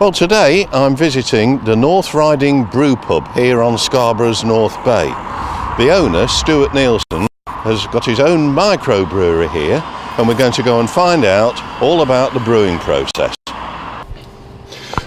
Well, today I'm visiting the North Riding Brew Pub here on Scarborough's North Bay. The owner, Stuart Nielsen, has got his own microbrewery here, and we're going to go and find out all about the brewing process.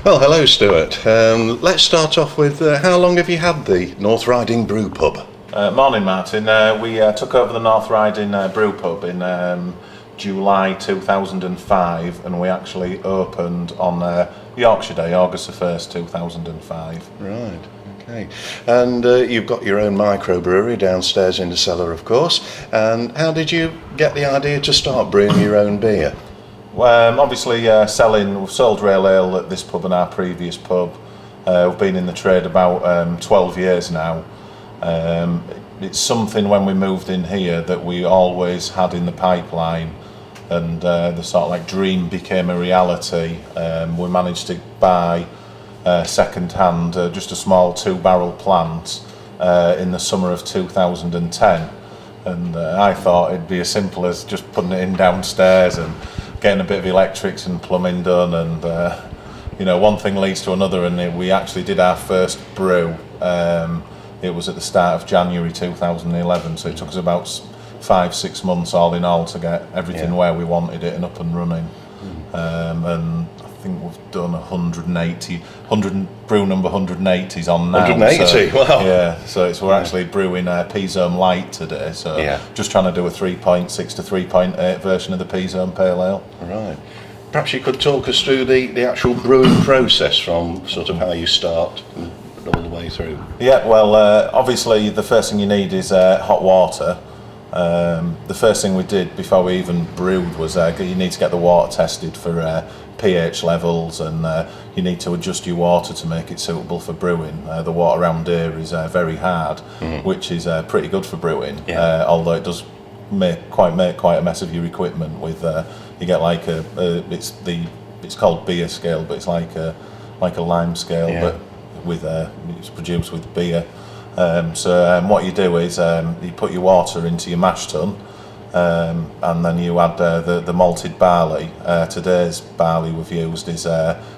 Well, hello Stuart. Let's start off with how long have you had the North Riding Brew Pub? Morning Martin. We took over the North Riding Brew Pub in July 2005, and we actually opened on Yorkshire Day, August the 1st, 2005. Right, okay. And you've got your own microbrewery downstairs in the cellar, of course. And how did you get the idea to start brewing your own beer? Obviously, we've sold rail ale at this pub and our previous pub. We've been in the trade about 12 years now. It's something when we moved in here that we always had in the pipeline, and the sort of like dream became a reality. We managed to buy second-hand just a small 2-barrel plant in the summer of 2010, and I thought it'd be as simple as just putting it in downstairs and getting a bit of electrics and plumbing done, and you know, one thing leads to another, and we actually did our first brew. It was at the start of January 2011, so it took us about 5-6 months all in all to get everything where we wanted it and up and running. And I think we've done 100 brew number 180's on now. 180, so, wow. Yeah, so we're actually brewing P-Zone Light today, so just trying to do a 3.6 to 3.8 version of the P-Zone Pale Ale. Right. Perhaps you could talk us through the actual brewing process from sort of how you start all the way through. Yeah, well, obviously the first thing you need is hot water. The first thing we did before we even brewed was you need to get the water tested for pH levels, and you need to adjust your water to make it suitable for brewing. The water around here is very hard, which is pretty good for brewing, although it does make quite a mess of your equipment. With you get like it's called beer scale, but it's like a lime scale, but with it's produced with beer. So what you do is you put your water into your mash tun, and then you add the malted barley. Today's barley we've used is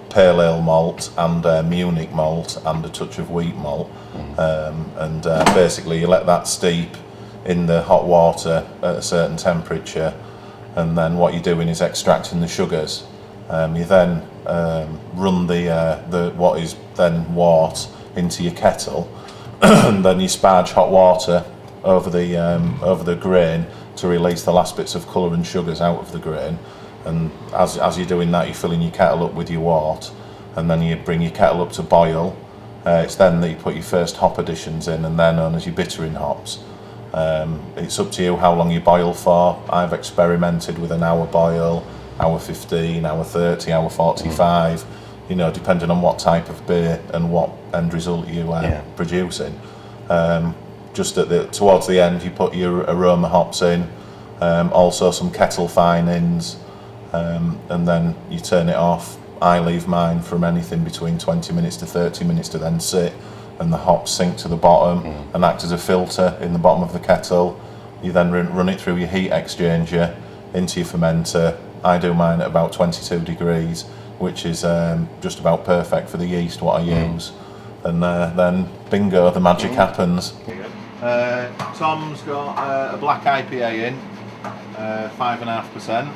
pale ale malt and Munich malt and a touch of wheat malt, and basically you let that steep in the hot water at a certain temperature, and then what you're doing is extracting the sugars. You then run the what is then wort into your kettle, and then you sparge hot water over the grain to release the last bits of colour and sugars out of the grain. And as you're doing that, you're filling your kettle up with your wort, and then you bring your kettle up to boil. It's then that you put your first hop additions in, and they're known as your bittering hops. It's up to you how long you boil for. I've experimented with an hour boil, hour 15, hour 30, hour 45, you know, depending on what type of beer and what end result you are producing. Just towards the end, you put your aroma hops in, also some kettle finings, and then you turn it off. I leave mine from anything between 20 minutes to 30 minutes to then sit, and the hops sink to the bottom and act as a filter in the bottom of the kettle. You then run it through your heat exchanger into your fermenter. I do mine at about 22 degrees, which is just about perfect for the yeast what I use. And then bingo, the magic happens. Tom's got a black IPA in, 5.5%.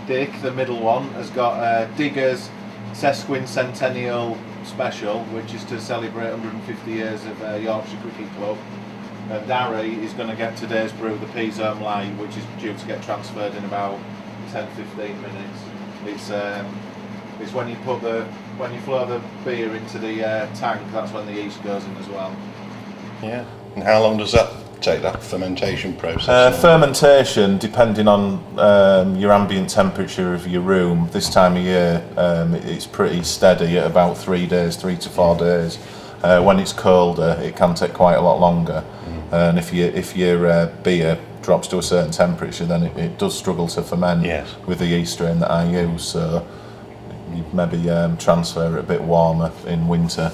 Dick, the middle one, has got Digger's Sesquicentennial Special, which is to celebrate 150 years of Yorkshire Cricket Club. And Darry is going to get today's brew, the P-Zone Light, which is due to get transferred in about 10-15 minutes. It's when you flow the beer into the tank, that's when the yeast goes in as well. Yeah. And how long does that take, that fermentation process? Fermentation, depending on your ambient temperature of your room, this time of year it's pretty steady at about 3 to 4 days. When it's colder, it can take quite a lot longer. And if your beer drops to a certain temperature, then it does struggle to ferment with the yeast strain that I use. So you maybe transfer it a bit warmer in winter.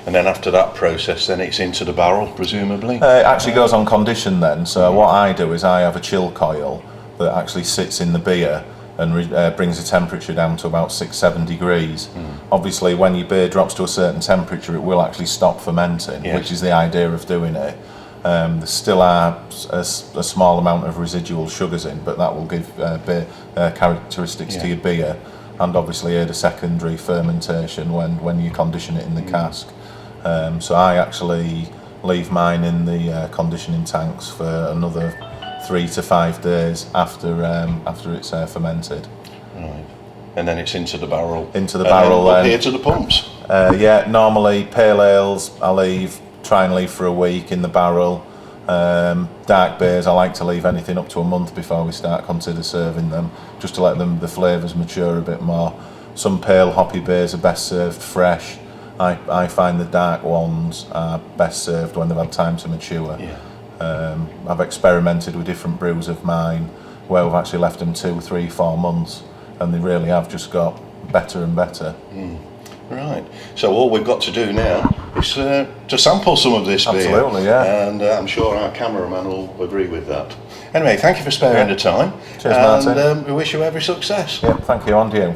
And then after that process, then it's into the barrel, presumably? It actually goes on condition then. So what I do is I have a chill coil that actually sits in the beer, and brings the temperature down to about 6-7 degrees. Obviously, when your beer drops to a certain temperature, it will actually stop fermenting, Yes. which is the idea of doing it. There still are a small amount of residual sugars in, but that will give beer characteristics to your beer, and obviously aid a secondary fermentation when you condition it in the cask. So I actually leave mine in the conditioning tanks for another 3 to 5 days after it's fermented. Right. And then it's into the barrel. Into the And barrel. then up here to the pumps. Yeah, normally pale ales try and leave for a week in the barrel. Dark beers, I like to leave anything up to a month before we consider serving them, just to let the flavours mature a bit more. Some pale hoppy beers are best served fresh. I find the dark ones are best served when they've had time to mature. Yeah. I've experimented with different brews of mine where we've actually left them 2, 3, 4 months, and they really have just got better and better. Right. So all we've got to do now is to sample some of this beer. Absolutely, yeah. And I'm sure our cameraman will agree with that. Anyway, thank you for sparing the time. Cheers, Martin. And we wish you every success. Yeah, thank you, and you.